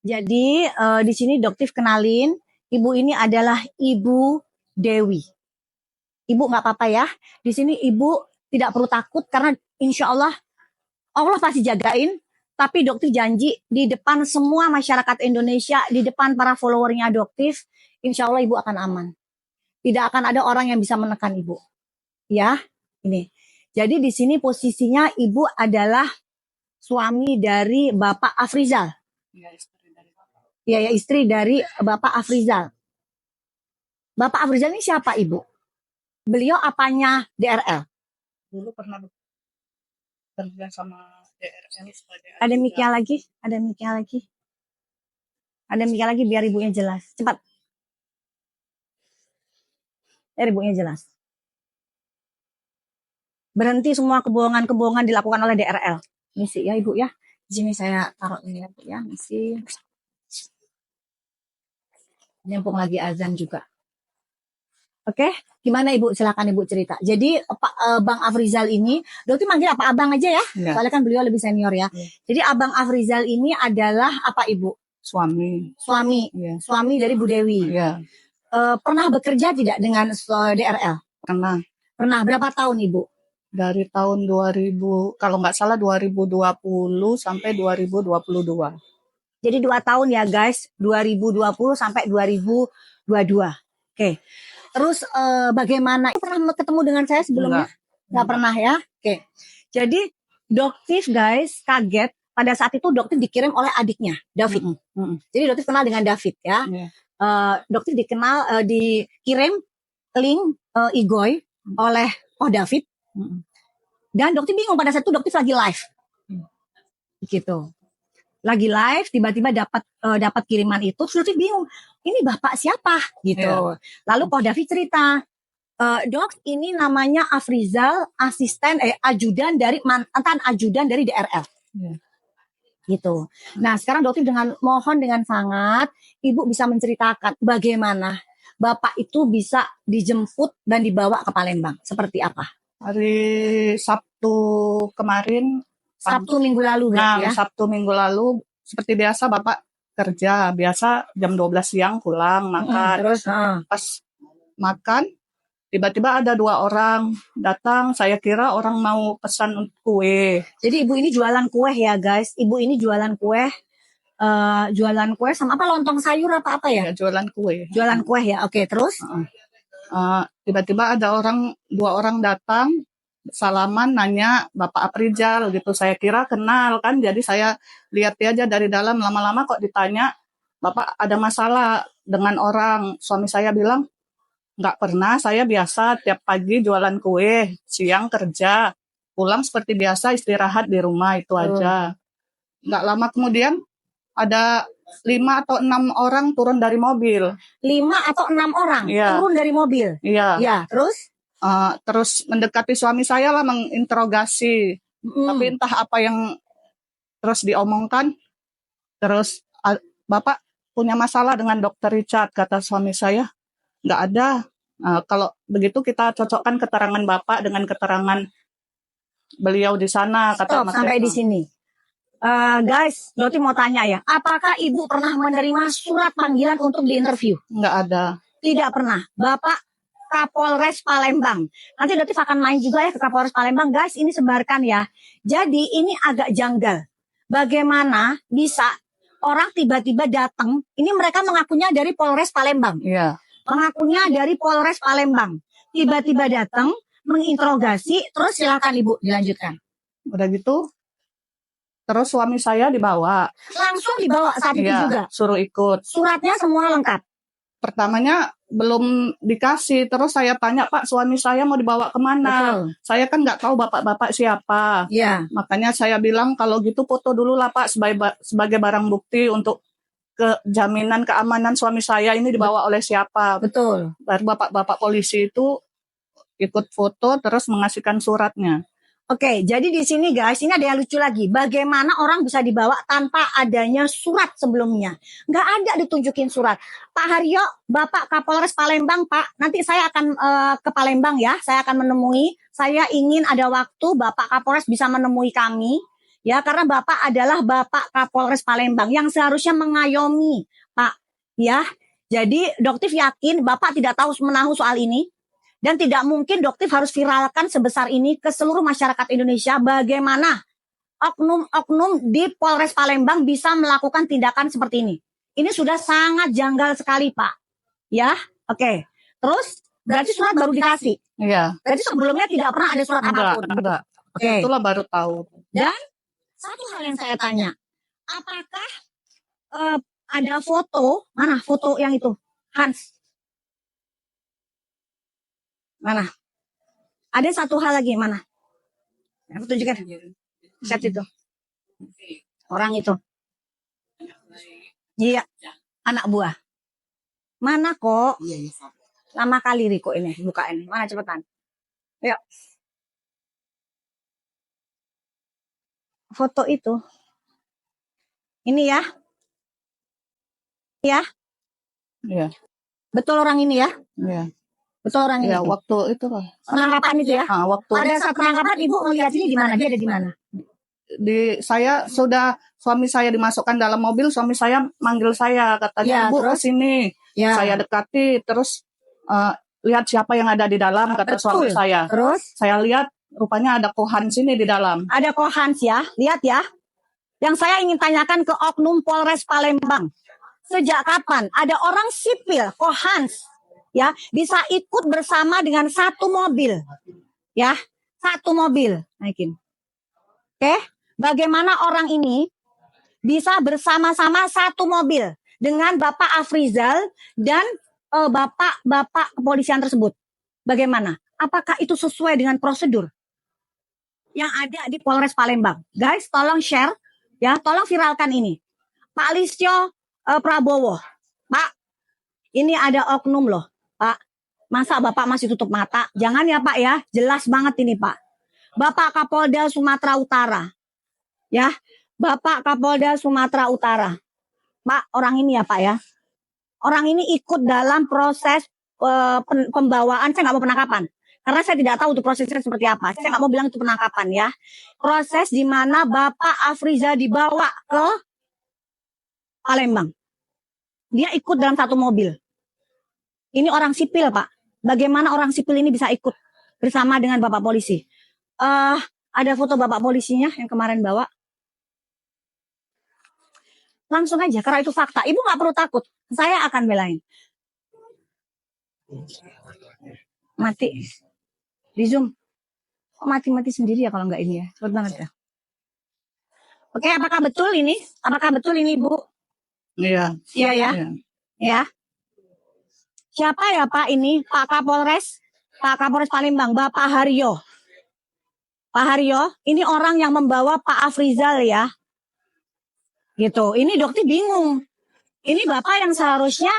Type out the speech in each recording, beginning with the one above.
Jadi di sini Doktif kenalin, ibu ini adalah Ibu Dewi. Ibu nggak apa-apa ya. Di sini ibu tidak perlu takut karena insya Allah pasti jagain. Tapi Doktif janji di depan semua masyarakat Indonesia, di depan para followernya Doktif, insya Allah ibu akan aman. Tidak akan ada orang yang bisa menekan ibu. Ya, ini. Jadi di sini posisinya ibu adalah suami dari Bapak Afrizal. Ya, istri dari Bapak Afrizal. Bapak Afrizal ini siapa, Ibu? Beliau apanya DRL? Dulu pernah kerja sama DRL sebagai Ada mic-nya lagi, ada mic-nya lagi. Ada mic-nya lagi biar ibunya jelas. Cepat. Biar ibunya jelas. Berhenti semua kebohongan-kebohongan dilakukan oleh DRL. Misi ya, Ibu ya. Di sini saya taruh ini ya, Bu ya. Misi. Nyambung lagi azan juga. Oke, gimana Ibu? Silakan Ibu cerita. Jadi Bang Afrizal ini, Dokter manggil apa abang aja ya? Soalnya kan beliau lebih senior ya. Jadi Abang Afrizal ini adalah apa Ibu? Suami. Suami dari Bu Dewi. Pernah bekerja tidak dengan DRL? Pernah. Pernah. Berapa tahun Ibu? Dari tahun 2000, kalau nggak salah 2020 sampai 2022. Jadi 2 tahun ya guys, 2020 sampai 2022. Oke. Terus bagaimana? Pernah ketemu dengan saya sebelumnya? Nggak pernah ya? Oke. Jadi Doktif guys kaget pada saat itu Doktif dikirim oleh adiknya David. Jadi Doktif kenal dengan David ya. Doktif dikirim link Igoy oleh David. Dan Doktif bingung pada saat itu Doktif lagi live. Gitu. Lagi live tiba-tiba dapat kiriman itu terus Doktif bingung. Ini bapak siapa gitu. Lalu David cerita, Dok, ini namanya Afrizal, ajudan dari mantan ajudan dari DRL. Gitu. Nah, sekarang Doktif mohon dengan sangat Ibu bisa menceritakan bagaimana Bapak itu bisa dijemput dan dibawa ke Palembang. Seperti apa? Hari Sabtu kemarin. Sabtu minggu lalu ya? Sabtu minggu lalu seperti biasa Bapak kerja. Biasa jam 12 siang pulang makan. Terus pas makan tiba-tiba ada 2 orang datang. Saya kira orang mau pesan kue. Jadi ibu ini jualan kue ya guys. Ibu ini jualan kue. Jualan kue sama apa, lontong sayur apa ya? Jualan kue. Jualan kue ya. Oke, terus? Tiba-tiba ada 2 orang datang. Salaman nanya Bapak Afrizal gitu. Saya kira kenal kan. Jadi saya lihat aja dari dalam. Lama-lama kok ditanya, Bapak ada masalah dengan orang. Suami saya bilang, nggak pernah, saya biasa tiap pagi jualan kue, siang kerja, pulang seperti biasa istirahat di rumah, itu aja. Nggak lama kemudian ada 5 atau 6 orang turun dari mobil. 5 atau 6 orang turun dari mobil? Iya. Terus? Terus mendekati suami saya lah, menginterogasi. Tapi entah apa yang terus diomongkan. Terus, Bapak punya masalah dengan Dokter Richard, kata suami saya. Nggak ada. Kalau begitu kita cocokkan keterangan Bapak dengan keterangan beliau di sana. Stop sampai di sini. Guys, Doti mau tanya ya, apakah Ibu pernah menerima surat panggilan untuk diinterview? Nggak ada. Tidak pernah. Bapak Kapolres Palembang. Nanti Doti akan main juga ya ke Kapolres Palembang. Guys, ini sebarkan ya. Jadi ini agak janggal. Bagaimana bisa orang tiba-tiba datang, ini mereka mengakunya dari Polres Palembang. Iya. Mengakunya dari Polres Palembang. Tiba-tiba datang, menginterogasi, terus silakan Ibu dilanjutkan. Udah gitu, terus suami saya dibawa. Langsung dibawa saat itu juga? Suruh ikut. Suratnya semua lengkap? Pertamanya belum dikasih, terus saya tanya, Pak, suami saya mau dibawa kemana? Betul. Saya kan nggak tahu bapak-bapak siapa. Iya. Makanya saya bilang, kalau gitu foto dulu lah Pak, sebagai barang bukti untuk jaminan keamanan suami saya ini dibawa oleh siapa. Betul. Baru bapak-bapak polisi itu ikut foto terus mengasihkan suratnya. Oke, jadi di sini guys, ini ada yang lucu lagi. Bagaimana orang bisa dibawa tanpa adanya surat sebelumnya? Nggak ada ditunjukin surat. Pak Haryo, Bapak Kapolres Palembang, Pak, nanti saya akan ke Palembang ya. Saya akan menemui. Saya ingin ada waktu Bapak Kapolres bisa menemui kami. Ya, karena Bapak adalah Bapak Kapolres Palembang yang seharusnya mengayomi, Pak. Ya, jadi Doktif yakin Bapak tidak tahu menahu soal ini. Dan tidak mungkin Doktif harus viralkan sebesar ini ke seluruh masyarakat Indonesia bagaimana oknum-oknum di Polres Palembang bisa melakukan tindakan seperti ini. Ini sudah sangat janggal sekali, Pak. Ya, oke. Terus, berarti surat baru dikasih. Iya. Berarti sebelumnya tidak pernah ada surat apapun. Enggak. Oke. Itulah baru tahu. Dan satu hal yang saya tanya, apakah ada foto, mana foto yang itu? Hans. Mana? Ada satu hal lagi, mana? Aku tunjukkan. Lihat itu. Orang itu. Iya, anak buah. Mana kok? Lama kali Riko ini, buka ini. Mana cepetan? Yuk. Foto itu. Ini ya. Ya. Iya. Betul orang ini ya? Iya. Betul orang ini. Iya, waktu itu lah. Penangkapan itu ya? Waktu Pada saat penangkapan Ibu melihat ini di mana? Dia ada di mana? saya sudah suami saya dimasukkan dalam mobil, suami saya manggil saya, katanya, Ya, "Bu, terus? kesini." Ya. Saya dekati, terus lihat siapa yang ada di dalam, kata suami Betul. saya. Terus? Saya lihat rupanya ada Kohan sini di dalam. Ada Kohans ya, lihat ya. Yang saya ingin tanyakan ke oknum Polres Palembang. Sejak kapan ada orang sipil Kohans ya bisa ikut bersama dengan satu mobil? Ya, satu mobil. Naikin. Oke, bagaimana orang ini bisa bersama-sama satu mobil dengan Bapak Afrizal dan Bapak kepolisian tersebut? Bagaimana? Apakah itu sesuai dengan prosedur yang ada di Polres Palembang? Guys, tolong share ya, tolong viralkan ini. Pak Lisyo Prabowo, Pak, ini ada oknum loh, Pak. Masa Bapak masih tutup mata? Jangan ya Pak ya, jelas banget ini Pak. Bapak Kapolda Sumatera Utara, ya, Bapak Kapolda Sumatera Utara, Pak, orang ini ya Pak ya. Orang ini ikut dalam proses pembawaan, saya nggak mau penangkapan. Karena saya tidak tahu itu prosesnya seperti apa. Saya nggak mau bilang itu penangkapan ya. Proses di mana Bapak Afriza dibawa ke Palembang. Dia ikut dalam satu mobil. Ini orang sipil, Pak. Bagaimana orang sipil ini bisa ikut bersama dengan Bapak polisi? Ada foto Bapak polisinya yang kemarin bawa. Langsung aja, karena itu fakta. Ibu nggak perlu takut. Saya akan belain. Mati. Di Zoom. Kok mati-mati sendiri ya kalau nggak ini ya? Cepet banget ya. Oke, apakah betul ini? Apakah betul ini, Bu? Iya. Iya ya. Ya. Siapa ya Pak ini? Pak Kapolres Palembang, Bapak Haryo. Pak Haryo, ini orang yang membawa Pak Afrizal ya. Gitu. Ini dokter bingung. Ini Bapak yang seharusnya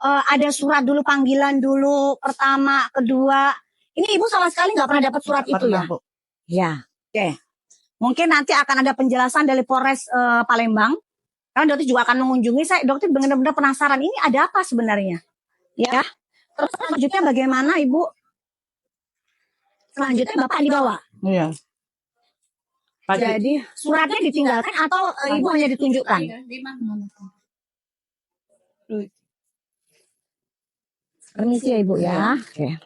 ada surat dulu, panggilan dulu, pertama, kedua. Ini Ibu sama sekali nggak pernah dapat surat itu ya? Ya. Oke. Mungkin nanti akan ada penjelasan dari Polres Palembang. Karena dokter juga akan mengunjungi. Dokter benar-benar penasaran. Ini ada apa sebenarnya? Ya. Terus selanjutnya bagaimana Ibu? Selanjutnya Bapak dibawa. Iya. Jadi suratnya ditinggalkan atau Ibu hanya ditunjukkan? Permisi ya Ibu ya. Oke.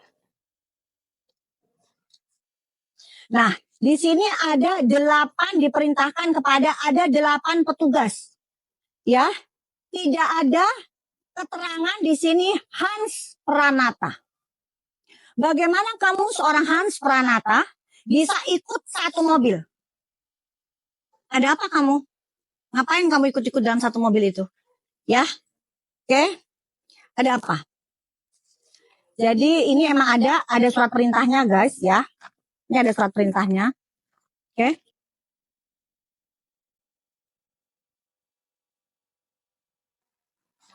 Nah, di sini ada 8 diperintahkan kepada ada 8 petugas. Ya. Tidak ada keterangan di sini Hans Pranata. Bagaimana kamu seorang Hans Pranata bisa ikut satu mobil? Ada apa kamu? Ngapain kamu ikut-ikut dalam satu mobil itu? Ya, oke? Ada apa? Jadi ini emang ada surat perintahnya guys ya. Ini ada surat perintahnya. Oke?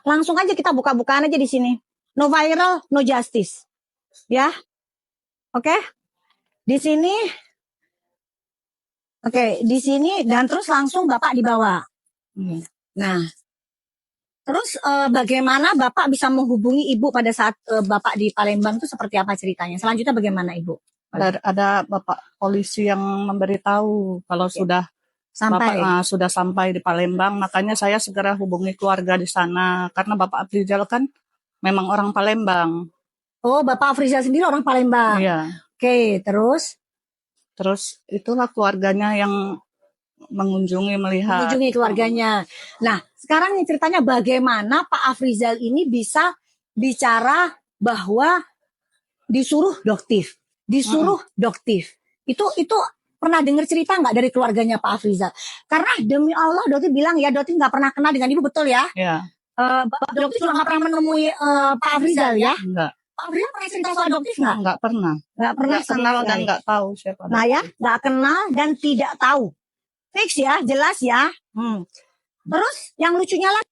Langsung aja kita buka-bukaan aja di sini. No viral, no justice. Ya. Oke? Di sini. Oke, di sini dan terus langsung Bapak dibawa. Nah. Terus bagaimana Bapak bisa menghubungi Ibu pada saat Bapak di Palembang itu seperti apa ceritanya? Selanjutnya bagaimana Ibu? Ada bapak polisi yang memberitahu kalau sudah Sampai. Bapak sudah sampai di Palembang, makanya saya segera hubungi keluarga di sana karena Bapak Afrizal kan memang orang Palembang. Oh, Bapak Afrizal sendiri orang Palembang. Iya. Oke, terus Terus itulah keluarganya yang mengunjungi melihat. mengunjungi keluarganya. Nah, sekarang nih ceritanya bagaimana Pak Afrizal ini bisa bicara bahwa disuruh doktif, disuruh doktif. Itu pernah dengar cerita nggak dari keluarganya Pak Afrizal? Karena demi Allah doktif bilang ya doktif nggak pernah kenal dengan ibu, betul ya? Iya. Bapak doktif juga nggak pernah menemui Pak Afrizal ya? Enggak. Pak Afrizal pernah cerita soal doktif nggak? Enggak pernah. Nggak pernah Enggak kenal sama dan sekali. enggak tahu siapa. Nah ya, nggak kenal dan tidak tahu. Fix ya, jelas ya. Terus yang lucunya lagi,